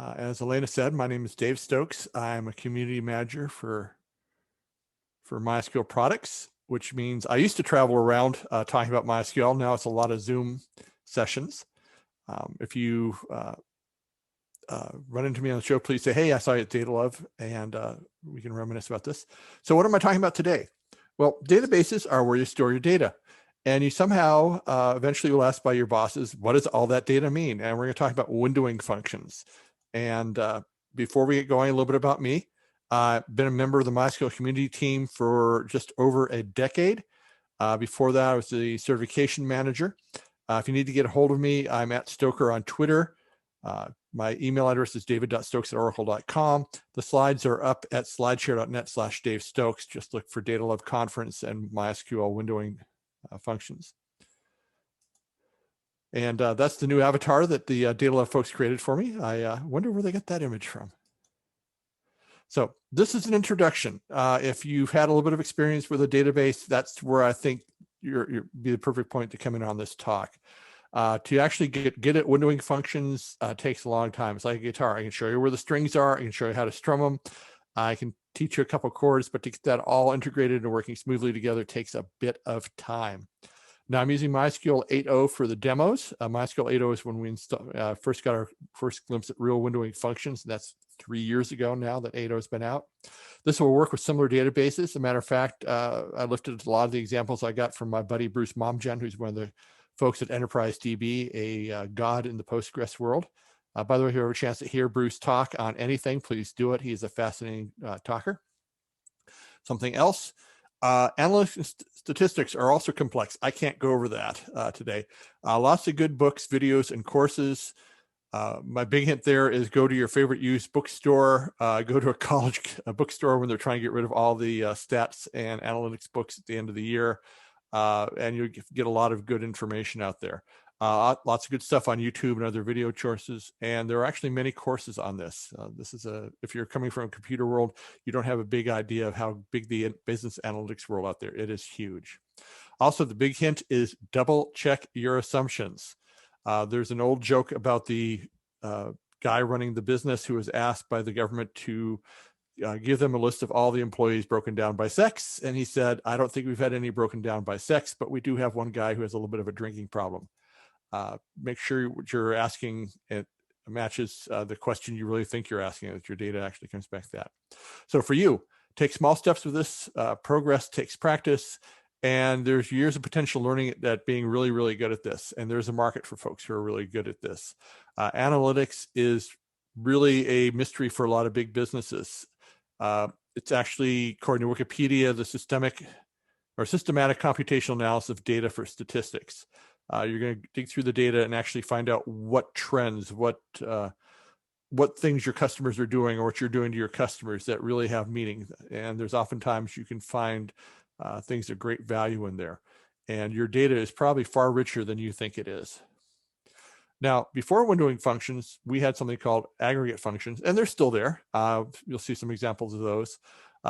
As Elena said, my name is Dave Stokes. I'm a community manager for MySQL products, which means I used to travel around talking about MySQL. Now it's a lot of Zoom sessions. If you run into me on the show, please say, hey, I saw you at Data Love, and we can reminisce about this. So what am I talking about today? Well, databases are where you store your data. And you somehow eventually will ask by your bosses, what does all that data mean? And we're going to talk about windowing functions. And before we get going, a little bit about me. I've been a member of the MySQL community team for just over a decade. Before that, I was the certification manager. If you need to get a hold of me, I'm at Stoker on Twitter. My email address is david.stokes@oracle.com. The slides are up at slideshare.net/Dave Stokes. Just look for Data Love Conference and MySQL windowing functions. And that's the new avatar that the Data Love folks created for me. I wonder where they got that image from. So this is an introduction. If you've had a little bit of experience with a database, that's where I think you're be the perfect point to come in on this talk. To actually get at windowing functions takes a long time. It's like a guitar. I can show you where the strings are. I can show you how to strum them. I can teach you a couple chords, but to get that all integrated and working smoothly together takes a bit of time. Now I'm using MySQL 8.0 for the demos. MySQL 8.0 is when we first got our first glimpse at real windowing functions. That's 3 years ago now that 8.0 has been out. This will work with similar databases. As a matter of fact, I lifted a lot of the examples I got from my buddy Bruce Momgen, who's one of the folks at Enterprise DB, a god in the Postgres world. By the way, if you have a chance to hear Bruce talk on anything, please do it. He's a fascinating talker. Something else. Analytics and statistics are also complex. I can't go over that today. Lots of good books, videos, and courses. My big hint there is go to your favorite used bookstore. Go to a college bookstore when they're trying to get rid of all the stats and analytics books at the end of the year. And you'll get a lot of good information out there. Lots of good stuff on YouTube and other video courses, and there are actually many courses on this. This is if you're coming from a computer world, you don't have a big idea of how big the business analytics world out there. It is huge. Also, the big hint is double check your assumptions. There's an old joke about the guy running the business who was asked by the government to give them a list of all the employees broken down by sex. And he said, I don't think we've had any broken down by sex, but we do have one guy who has a little bit of a drinking problem. Make sure what you're asking it matches the question you really think you're asking, that your data actually comes back to that. So for you, take small steps with this. Progress takes practice. And there's years of potential learning at being really, really good at this. And there's a market for folks who are really good at this. Analytics is really a mystery for a lot of big businesses. It's actually, according to Wikipedia, the systematic computational analysis of data for statistics. You're going to dig through the data and actually find out what trends, what things your customers are doing or what you're doing to your customers that really have meaning. And there's oftentimes you can find things of great value in there. And your data is probably far richer than you think it is. Now, before windowing functions, we had something called aggregate functions, and they're still there. You'll see some examples of those.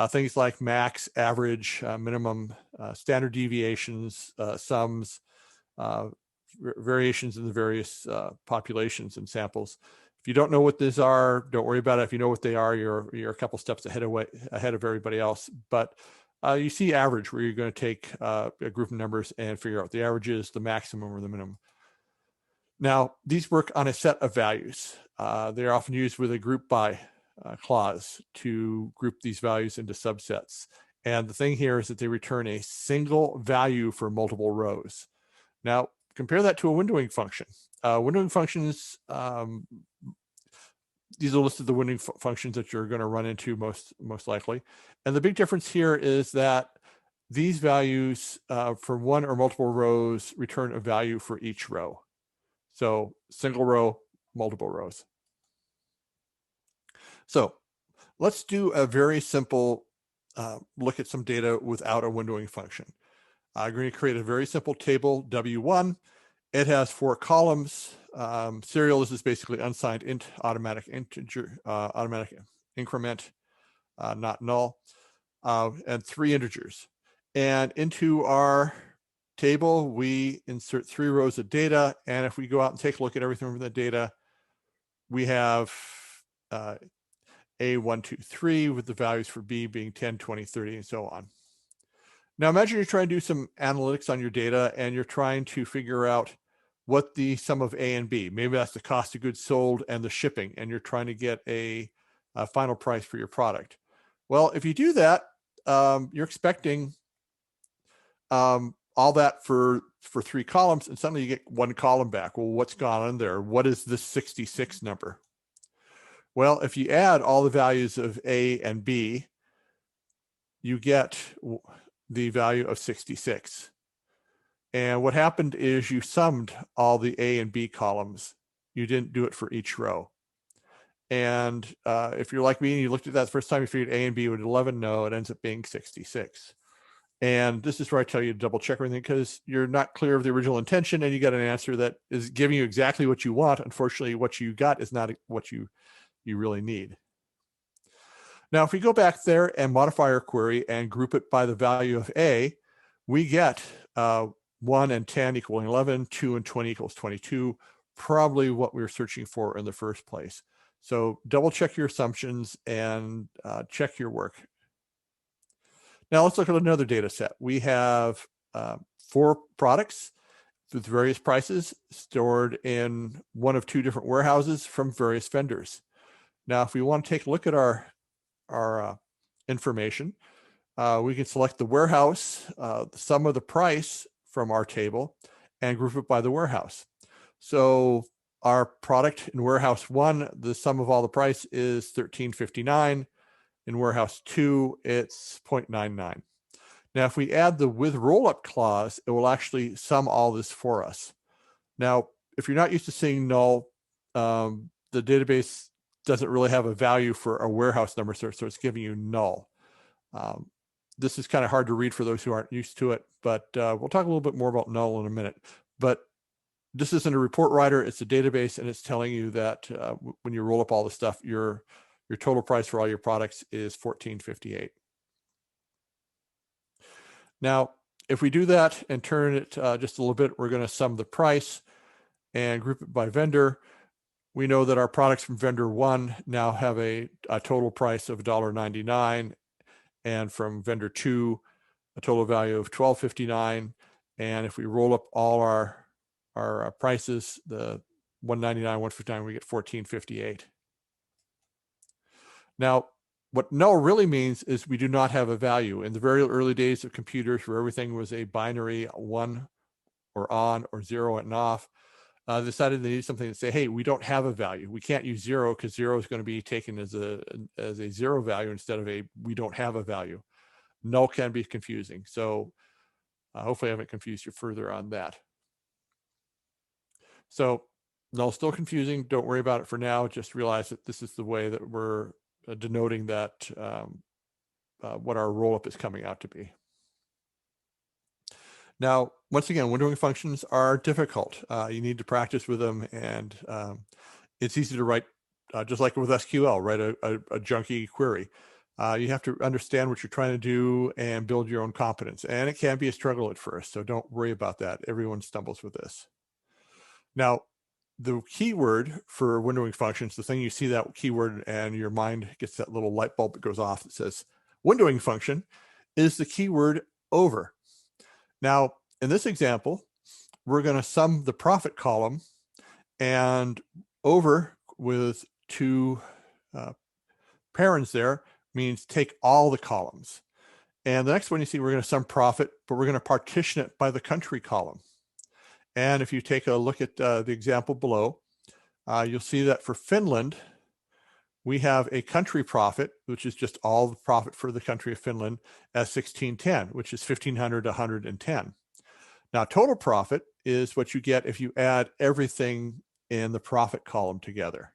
Things like max, average, minimum, standard deviations, sums, variations in the various populations and samples. If you don't know what these are, don't worry about it. If you know what they are, you're a couple steps ahead of everybody else. But you see average, where you're going to take a group of numbers and figure out the average is the maximum or the minimum. Now, these work on a set of values. They're often used with a group by clause to group these values into subsets. And the thing here is that they return a single value for multiple rows. Now, compare that to a windowing function. Windowing functions, these are listed the windowing functions that you're going to run into most likely. And the big difference here is that these values for one or multiple rows return a value for each row. So single row, multiple rows. So let's do a very simple look at some data without a windowing function. I'm going to create a very simple table, W1. It has 4 columns. Serial, this is basically unsigned int, automatic integer, automatic increment, not null, and 3 integers. And into our table, we insert 3 rows of data. And if we go out and take a look at everything from the data, we have A123 with the values for B being 10, 20, 30, and so on. Now imagine you're trying to do some analytics on your data and you're trying to figure out what the sum of A and B, maybe that's the cost of goods sold and the shipping, and you're trying to get a final price for your product. Well, if you do that, you're expecting all that for 3 columns, and suddenly you get 1 column back. Well, what's gone on there? What is this 66 number? Well, if you add all the values of A and B, you get the value of 66. And what happened is you summed all the A and B columns. You didn't do it for each row. And if you're like me and you looked at that the first time, you figured A and B would 11. No, it ends up being 66. And this is where I tell you to double check everything, because you're not clear of the original intention and you got an answer that is giving you exactly what you want. Unfortunately, what you got is not what you really need. Now, if we go back there and modify our query and group it by the value of A, we get 1 and 10 equaling 11, 2 and 20 equals 22, probably what we were searching for in the first place. So double check your assumptions and check your work. Now let's look at another data set. We have 4 products with various prices stored in one of 2 different warehouses from various vendors. Now, if we want to take a look at our information, we can select the warehouse, the sum of the price from our table, and group it by the warehouse. So our product in warehouse 1, the sum of all the price is $13.59. In warehouse 2, it's $0.99. Now, if we add the with rollup clause, it will actually sum all this for us. Now, if you're not used to seeing null, the database doesn't really have a value for a warehouse number, so it's giving you null. This is kind of hard to read for those who aren't used to it, but we'll talk a little bit more about null in a minute. But this isn't a report writer, it's a database, and it's telling you that when you roll up all the stuff, your total price for all your products is $14.58. Now, if we do that and turn it just a little bit, we're going to sum the price and group it by vendor. We know that our products from vendor 1 now have a total price of $1.99, and from vendor 2, a total value of $12.59. And if we roll up all our prices, the $1.99, $1.59, we get $14.58. Now, what null really means is we do not have a value. In the very early days of computers, where everything was a binary 1 or on or 0 and off, they decided they needed something to say, hey, we don't have a value. We can't use 0 because 0 is going to be taken as a 0 value instead of we don't have a value. Null can be confusing. So hopefully I haven't confused you further on that. So null still confusing. Don't worry about it for now. Just realize that this is the way that we're denoting that what our rollup is coming out to be. Now, once again, windowing functions are difficult. You need to practice with them, and it's easy to write, just like with SQL, write a junky query. You have to understand what you're trying to do and build your own competence, and it can be a struggle at first, so don't worry about that. Everyone stumbles with this. Now, the keyword for windowing functions, the thing you see that keyword and your mind gets that little light bulb that goes off that says windowing function, is the keyword over. Now, in this example, we're going to sum the profit column, and over with 2 parens there means take all the columns. And the next one you see, we're going to sum profit, but we're going to partition it by the country column. And if you take a look at the example below, you'll see that for Finland, we have a country profit, which is just all the profit for the country of Finland, as 1610, which is 1,500 to 110. Now, total profit is what you get if you add everything in the profit column together.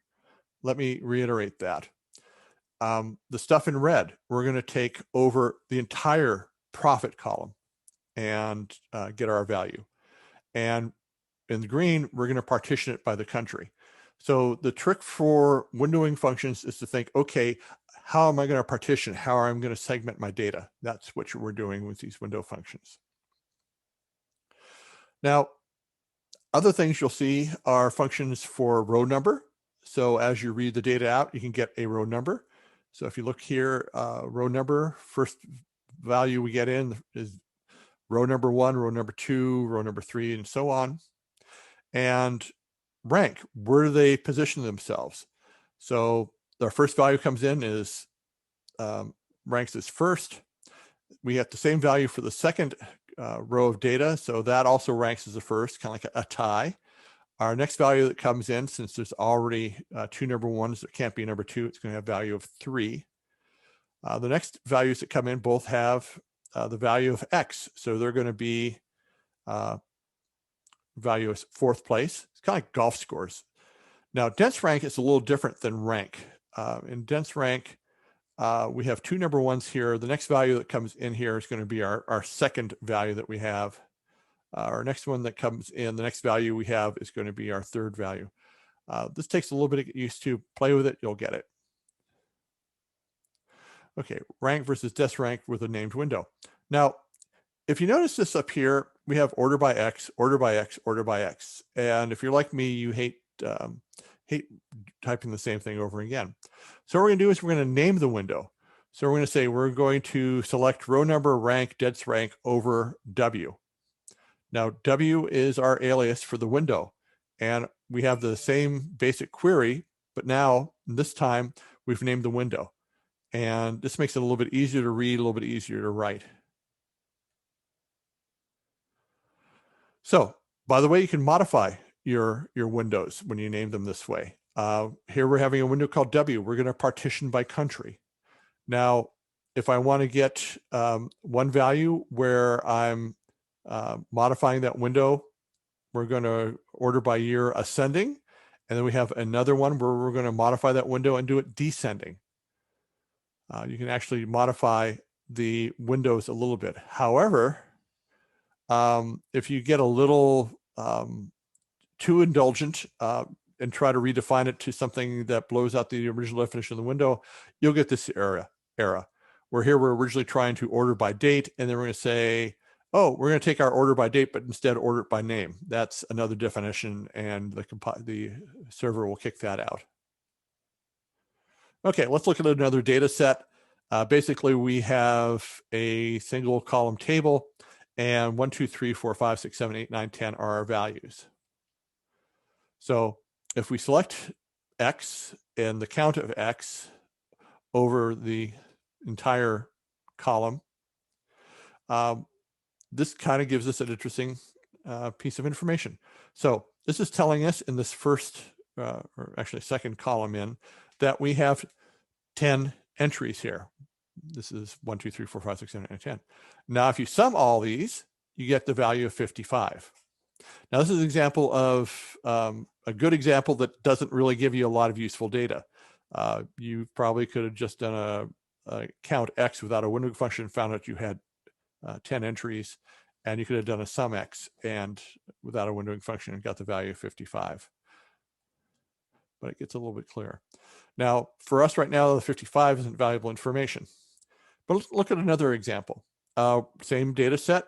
Let me reiterate that. The stuff in red, we're going to take over the entire profit column and get our value. And in the green, we're going to partition it by the country. So the trick for windowing functions is to think, okay, how am I going to partition? How am I going to segment my data? That's what we're doing with these window functions. Now, other things you'll see are functions for row number. So as you read the data out, you can get a row number. So if you look here, row number, first value we get in is row number 1, row number 2, row number 3, and so on. And rank, where do they position themselves? So their first value comes in is ranks as first. We have the same value for the second row of data. So that also ranks as a first, kind of like a tie. Our next value that comes in, since there's already 2 number 1s, there can't be a number 2, it's going to have value of 3. The next values that come in both have the value of X. So they're going to be value is 4th place. It's kind of like golf scores. Now, dense rank is a little different than rank. In dense rank, we have 2 number 1s here. The next value that comes in here is going to be our second value that we have. Our next one that comes in, the next value we have is going to be our third value. This takes a little bit to get used to. Play with it, you'll get it. Okay, rank versus desk rank with a named window. Now, if you notice this up here, we have order by X, order by X, order by X. And if you're like me, you hate typing the same thing over again. So what we're going to do is we're going to name the window. So we're going to say we're going to select row number, rank, desk rank over W. Now, W is our alias for the window. And we have the same basic query, but now this time we've named the window. And this makes it a little bit easier to read, a little bit easier to write. So, by the way, you can modify your windows when you name them this way. Here we're having a window called W. We're going to partition by country. Now, if I want to get one value where I'm modifying that window, we're going to order by year ascending. And then we have another one where we're going to modify that window and do it descending. You can actually modify the windows a little bit. However, if you get a little too indulgent and try to redefine it to something that blows out the original definition of the window, you'll get this error. Where here we're originally trying to order by date, and then we're going to say, oh, we're going to take our order by date, but instead order it by name. That's another definition, and the server will kick that out. Okay, let's look at another data set. Basically, we have a single column table, and 1, 2, 3, 4, 5, 6, 7, 8, 9, 10 are our values. So if we select X and the count of X over the entire column, this kind of gives us an interesting piece of information. So this is telling us in this first, or actually second column in, that we have 10 entries here. This is 1, 2, 3, 4, 5, 6, 7, 8, 9, 10. Now, if you sum all these, you get the value of 55. Now, this is an example of a good example that doesn't really give you a lot of useful data. You probably could have just done a count X without a windowing function, found out you had 10 entries, and you could have done a sum X and without a windowing function and got the value of 55. But it gets a little bit clearer. Now, for us right now, the 55 isn't valuable information. But let's look at another example. Same data set.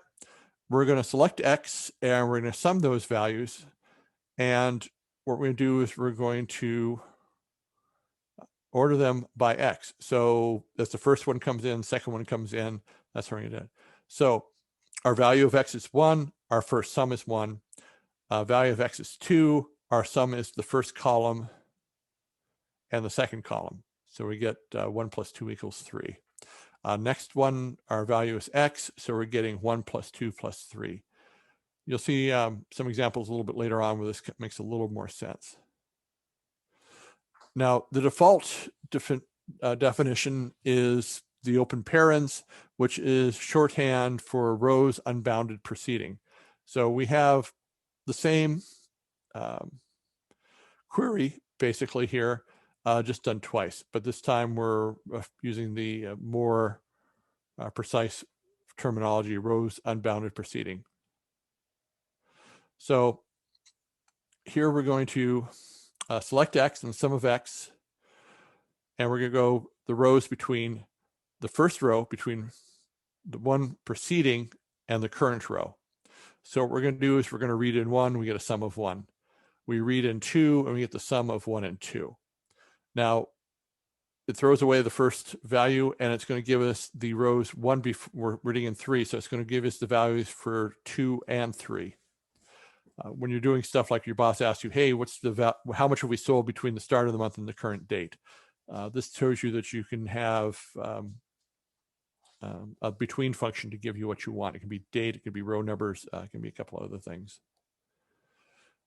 We're going to select X and we're going to sum those values. And what we're going to do is we're going to order them by X. So that's the first one comes in, second one comes in. That's what we're going to do. So our value of X is 1. Our first sum is 1. Value of X is 2. Our sum is the first column and the second column. So we get 1 plus 2 equals 3. Next one, our value is X. So we're getting 1 plus 2 plus 3. You'll see some examples a little bit later on where this makes a little more sense. Now, the default definition is the open parens, which is shorthand for rows unbounded preceding. So we have the same query basically here, just done twice, but this time we're using the more precise terminology, rows unbounded preceding. So here we're going to select X and sum of X, and we're going to go the rows between the first row, between the one preceding and the current row. So what we're going to do is we're going to read in 1, we get a sum of 1. We read in 2 and we get the sum of 1 and 2. Now, it throws away the first value and it's going to give us the rows 1 before we're reading in 3. So it's going to give us the values for 2 and 3. When you're doing stuff like your boss asks you, hey, how much have we sold between the start of the month and the current date? This shows you that you can have a between function to give you what you want. It can be date, it can be row numbers, it can be a couple other things.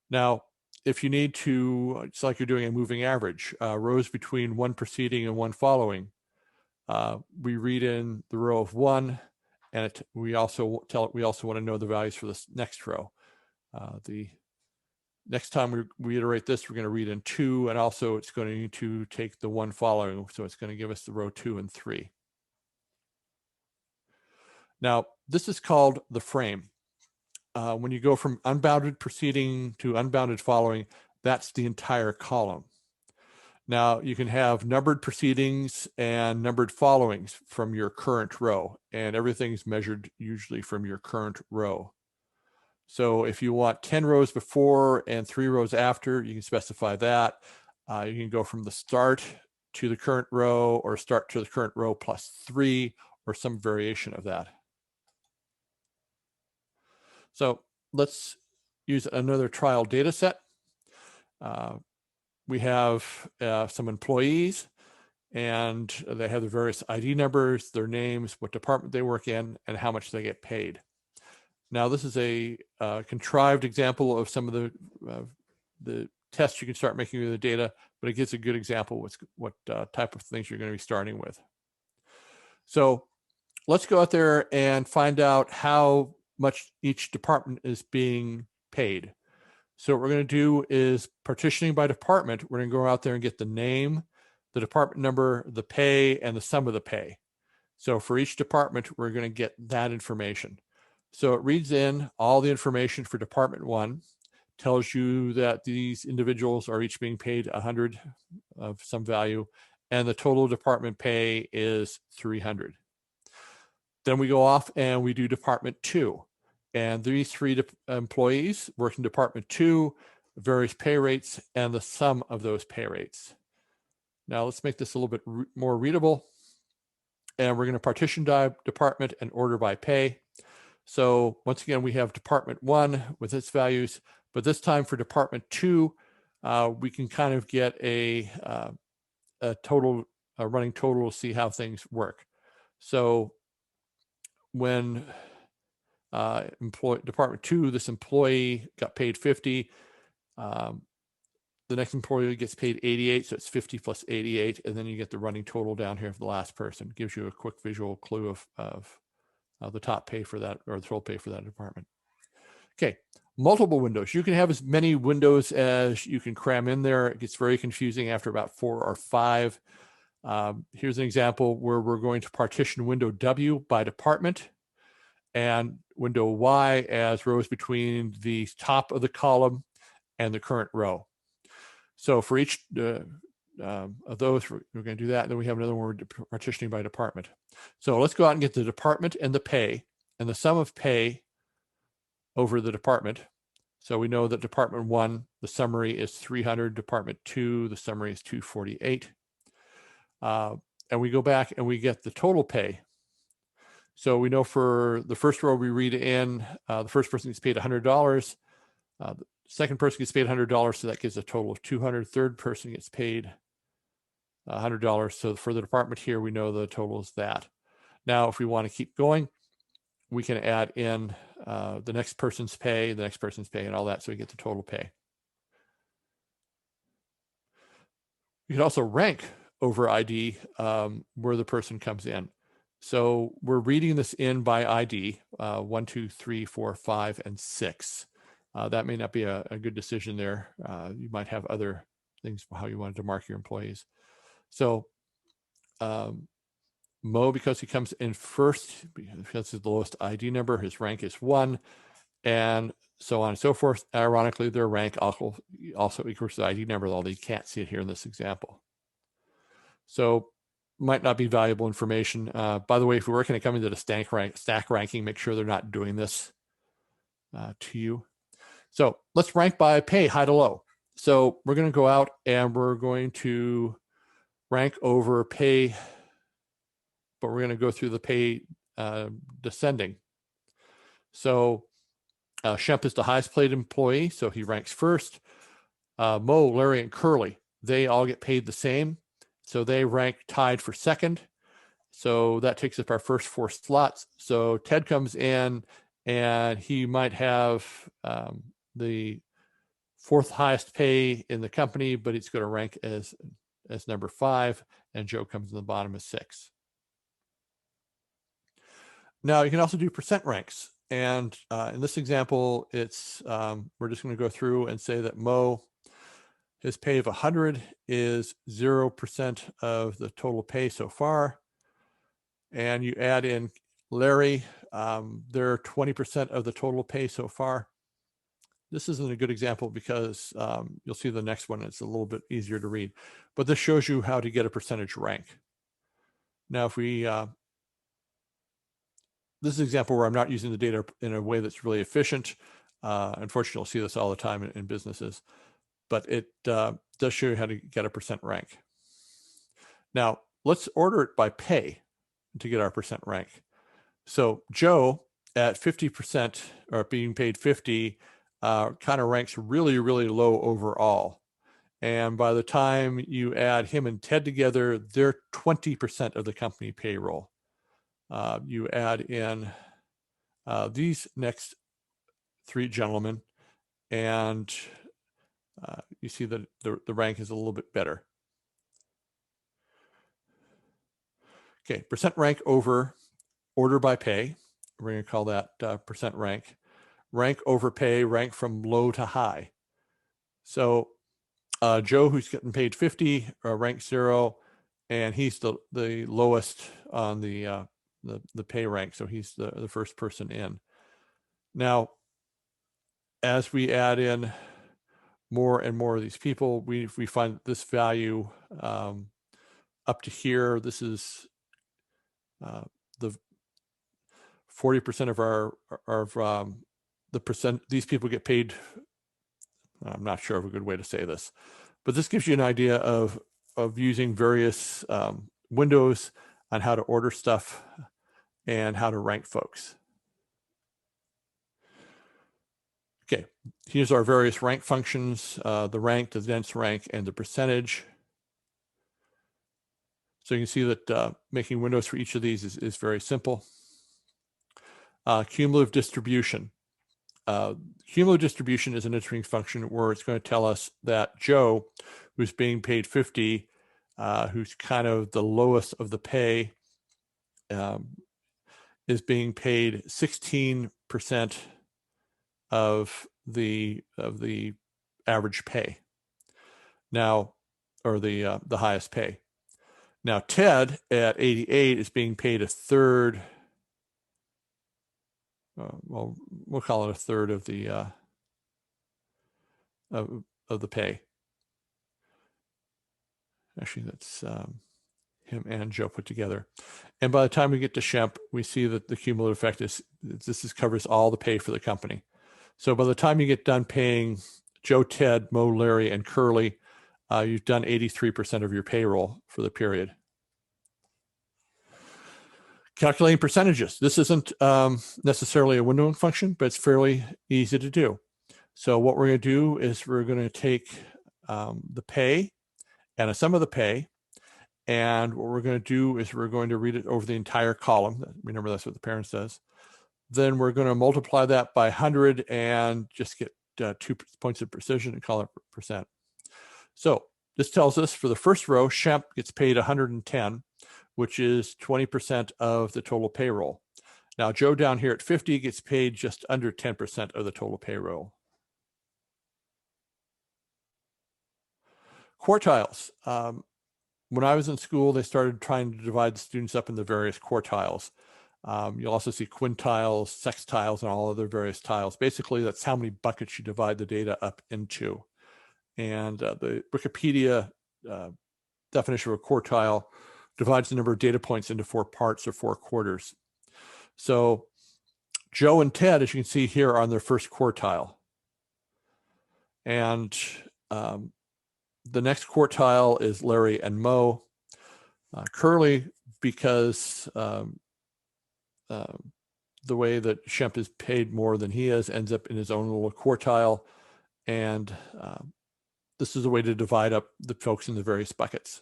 Now, if you need to, it's like you're doing a moving average, rows between one preceding and one following, we read in the row of 1, and we also want to know the values for this next row. The next time we reiterate this, we're going to read in 2, and also it's going to take the one following, so it's going to give us the row 2 and 3. Now, this is called the frame. When you go from unbounded preceding to unbounded following, that's the entire column. Now, you can have numbered precedings and numbered followings from your current row, and everything's measured usually from your current row. So if you want 10 rows before and 3 rows after, you can specify that. You can go from the start to the current row, or start to the current row plus 3, or some variation of that. So let's use another trial data set. We have some employees, and they have the various ID numbers, their names, what department they work in, and how much they get paid. Now, this is a contrived example of some of the tests you can start making with the data, but it gives a good example of what type of things you're going to be starting with. So let's go out there and find out how much each department is being paid. So what we're going to do is partitioning by department. We're going to go out there and get the name, the department number, the pay, and the sum of the pay. So for each department, we're going to get that information. So it reads in all the information for department 1, tells you that these individuals are each being paid 100 of some value, and the total department pay is 300. Then we go off and we do department 2. And these 3 employees work in department 2, various pay rates, and the sum of those pay rates. Now let's make this a little bit more readable. And we're going to partition department and order by pay. So once again, we have department 1 with its values, but this time for department 2, we can kind of get a running total to see how things work. So when department 2, this employee got paid 50. The next employee gets paid 88, so it's 50 plus 88, and then you get the running total down here for the last person. It gives you a quick visual clue of the top pay for that, or the total pay for that department. Okay, multiple windows. You can have as many windows as you can cram in there. It gets very confusing after about 4 or 5. Here's an example where we're going to partition window W by department, and window Y as rows between the top of the column and the current row. So for each of those, we're going to do that. And then we have another one we're partitioning by department. So let's go out and get the department and the pay, and the sum of pay over the department. So we know that department 1, the summary is 300. Department 2, the summary is 248. And we go back and we get the total pay. So we know for the first row we read in, the first person gets paid $100. The second person gets paid $100, so that gives a total of $200. Third person gets paid $100. So for the department here, we know the total is that. Now, if we want to keep going, we can add in the next person's pay, and all that, so we get the total pay. You can also rank over ID where the person comes in. So we're reading this in by ID, 1, 2, 3, 4, 5, and 6. That may not be a good decision there. You might have other things for how you wanted to mark your employees. So Mo, because he comes in first, because it's the lowest ID number, his rank is 1, and so on and so forth. Ironically, their rank also equals the ID number, although you can't see it here in this example. So might not be valuable information. By the way, if you're working at coming to the stack ranking, make sure they're not doing this to you. So let's rank by pay, high to low. So we're going to go out and we're going to rank over pay, but we're going to go through the pay descending. So Shemp is the highest paid employee, so he ranks first. Mo, Larry, and Curly, they all get paid the same. So they rank tied for second. So that takes up our first 4 slots. So Ted comes in and he might have the 4th highest pay in the company, but it's going to rank as number 5, and Joe comes in the bottom as 6. Now you can also do percent ranks. And in this example, it's we're just going to go through and say that Mo, his pay of 100 is 0% of the total pay so far. And you add in Larry, they're 20% of the total pay so far. This isn't a good example because you'll see the next one. It's a little bit easier to read, but this shows you how to get a percentage rank. Now, if we, this is an example where I'm not using the data in a way that's really efficient. Unfortunately, you'll see this all the time in businesses, but it does show you how to get a percent rank. Now, let's order it by pay to get our percent rank. So Joe at 50% or being paid 50 kind of ranks really, really low overall. And by the time you add him and Ted together, they're 20% of the company payroll. You add in these next 3 gentlemen, and you see that the rank is a little bit better. Okay, percent rank over order by pay. We're going to call that percent rank. Rank over pay, rank from low to high. So Joe, who's getting paid 50, rank 0, and he's the lowest on the pay rank. So he's the first person in. Now, as we add in more and more of these people, we find this value up to here. This is the 40% of our the percent these people get paid. I'm not sure of a good way to say this, but this gives you an idea of using various windows on how to order stuff and how to rank folks. Okay, here's our various rank functions, the rank, the dense rank, and the percentage. So you can see that making windows for each of these is very simple. Cumulative distribution. Cumulative distribution is an interesting function where it's going to tell us that Joe, who's being paid 50, who's kind of the lowest of the pay, is being paid 16% of the average pay. Now, or the highest pay. Now, Ted at 88 is being paid a third. Well, we'll call it a third of the pay. Actually, that's him and Joe put together. And by the time we get to Shemp, we see that the cumulative effect is covers all the pay for the company. So by the time you get done paying Joe, Ted, Mo, Larry, and Curly, you've done 83% of your payroll for the period. Calculating percentages. This isn't necessarily a windowing function, but it's fairly easy to do. So what we're going to do is we're going to take the pay and a sum of the pay, and what we're going to do is we're going to read it over the entire column. Remember, that's what the parent says. Then we're going to multiply that by 100 and just get 2 points of precision and call it percent. So this tells us for the first row, Shemp gets paid 110, which is 20% of the total payroll. Now, Joe down here at 50 gets paid just under 10% of the total payroll. Quartiles. When I was in school, they started trying to divide the students up into various quartiles. You'll also see quintiles, sextiles, and all other various tiles. Basically, that's how many buckets you divide the data up into. And the Wikipedia definition of a quartile divides the number of data points into 4 parts or 4 quarters. So Joe and Ted, as you can see here, are on their first quartile. And the next quartile is Larry and Mo. Curly, because the way that Shemp is paid more than he is, ends up in his own little quartile. And this is a way to divide up the folks in the various buckets.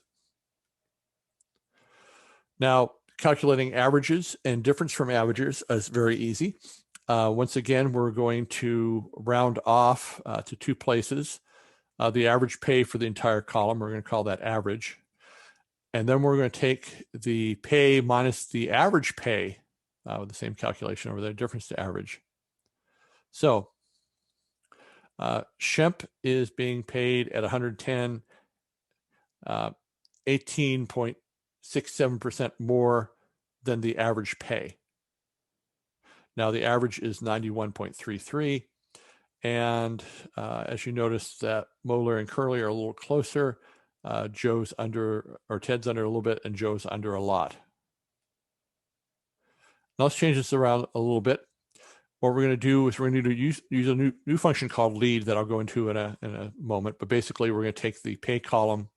Now, calculating averages and difference from averages is very easy. Once again, we're going to round off to 2 places. The average pay for the entire column, we're going to call that average. And then we're going to take the pay minus the average pay with the same calculation over there, difference to average. So Shemp is being paid at 110, 18.67% more than the average pay. Now the average is 91.33. And as you notice that Moeller and Curly are a little closer, Joe's under, or Ted's under a little bit, and Joe's under a lot. Now let's change this around a little bit. What we're going to do is we're going to use a new function called lead that I'll go into in a moment. But basically, we're going to take the pay column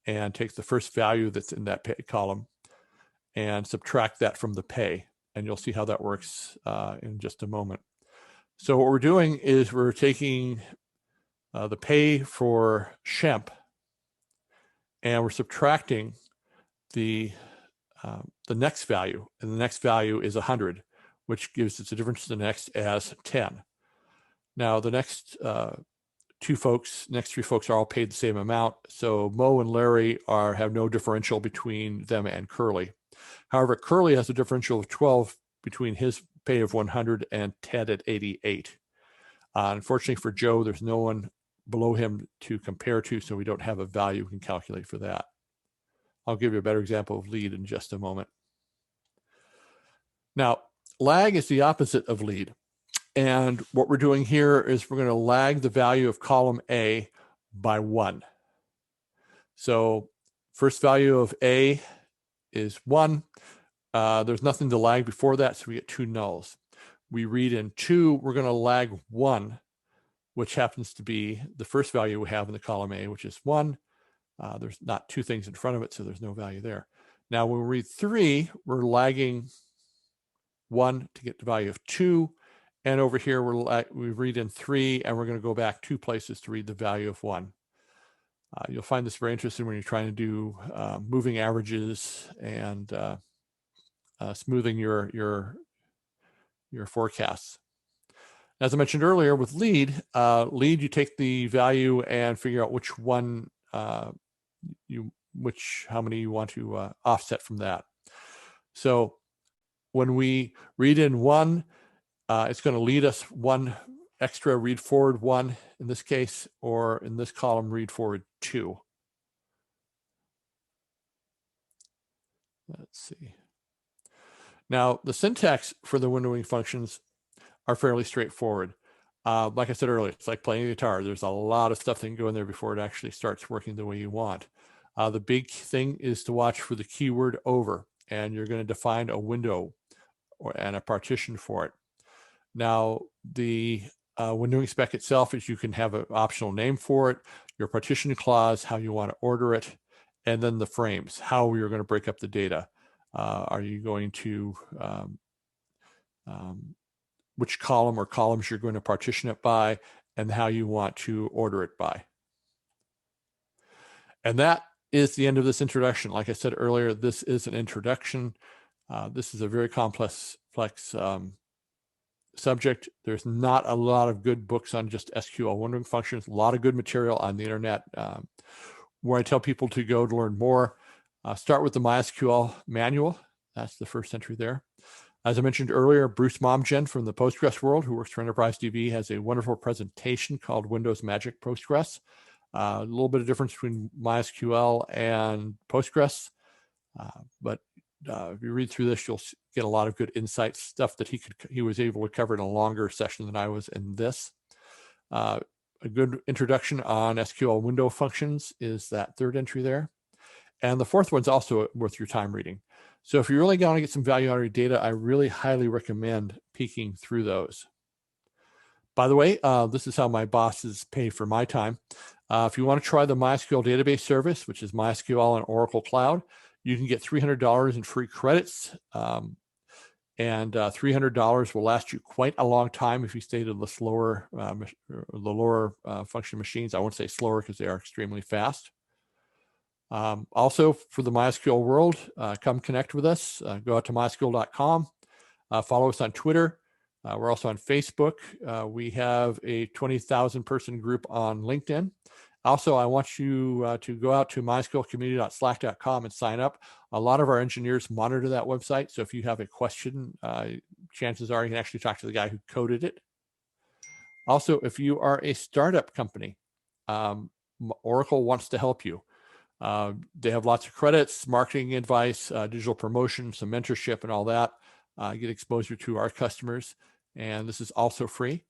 and take the first value that's in that pay column and subtract that from the pay. And you'll see how that works in just a moment. So what we're doing is we're taking the pay for Shemp, and we're subtracting the next value, and the next value is 100, which gives us a difference to the next as 10. Now the next three folks are all paid the same amount, so Mo and Larry have no differential between them and Curly. However, Curly has a differential of 12 between his pay of 100 and Ted at 88. Unfortunately for Joe, there's no one below him to compare to, so we don't have a value we can calculate for that. I'll give you a better example of lead in just a moment. Now, lag is the opposite of lead. And what we're doing here is we're going to lag the value of column A by 1. So first value of A is 1. There's nothing to lag before that, so we get 2 nulls. We read in 2, we're going to lag 1, which happens to be the first value we have in the column A, which is 1. There's not 2 things in front of it, so there's no value there. Now, when we read 3, we're lagging 1 to get the value of 2. And over here, we read in 3, and we're going to go back 2 places to read the value of 1. You'll find this very interesting when you're trying to do moving averages and smoothing your forecasts. As I mentioned earlier, with lead, you take the value and figure out which one how many you want to offset from that. So when we read in 1, it's going to lead us 1 extra, read forward 1 in this case, or in this column, read forward 2. Let's see. Now, the syntax for the windowing functions are fairly straightforward. Like I said earlier, it's like playing a guitar. There's a lot of stuff that can go in there before it actually starts working the way you want. The big thing is to watch for the keyword over, and you're going to define a window and a partition for it. Now, the windowing spec itself is you can have an optional name for it, your partition clause, how you want to order it, and then the frames, how you're going to break up the data. Are you going to which column or columns you're going to partition it by, and how you want to order it by. And that is the end of this introduction. Like I said earlier, this is an introduction. This is a very complex subject. There's not a lot of good books on just SQL windowing functions, a lot of good material on the internet where I tell people to go to learn more. Start with the MySQL manual. That's the first entry there. As I mentioned earlier, Bruce Momgen from the Postgres world, who works for Enterprise DB, has a wonderful presentation called Windows Magic Postgres. A little bit of difference between MySQL and Postgres. But if you read through this, you'll get a lot of good insights, stuff that he was able to cover in a longer session than I was in this. A good introduction on SQL window functions is that third entry there. And the fourth one's also worth your time reading. So if you're really going to get some value out of your data, I really highly recommend peeking through those. By the way, this is how my bosses pay for my time. If you want to try the MySQL database service, which is MySQL and Oracle Cloud, you can get $300 in free credits. And $300 will last you quite a long time if you stay to the slower, the lower function machines. I won't say slower because they are extremely fast. Also, for the MySQL world, come connect with us. Go out to mysql.com. Follow us on Twitter. We're also on Facebook. We have a 20,000 person group on LinkedIn. Also, I want you to go out to mysqlcommunity.slack.com and sign up. A lot of our engineers monitor that website. So if you have a question, chances are you can actually talk to the guy who coded it. Also, if you are a startup company, Oracle wants to help you. They have lots of credits, marketing advice, digital promotion, some mentorship and all that. Get exposure to our customers. And this is also free,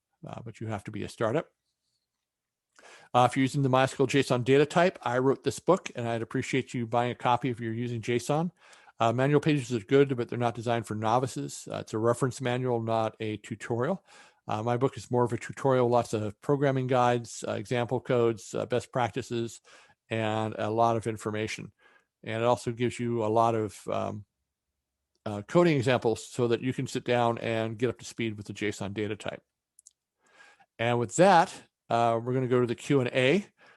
but you have to be a startup. If you're using the MySQL JSON data type, I wrote this book, and I'd appreciate you buying a copy if you're using JSON. Manual pages are good, but they're not designed for novices. It's a reference manual, not a tutorial. My book is more of a tutorial, lots of programming guides, example codes, best practices, and a lot of information. And it also gives you a lot of coding examples so that you can sit down and get up to speed with the JSON data type. And with that, we're going to go to the Q&A.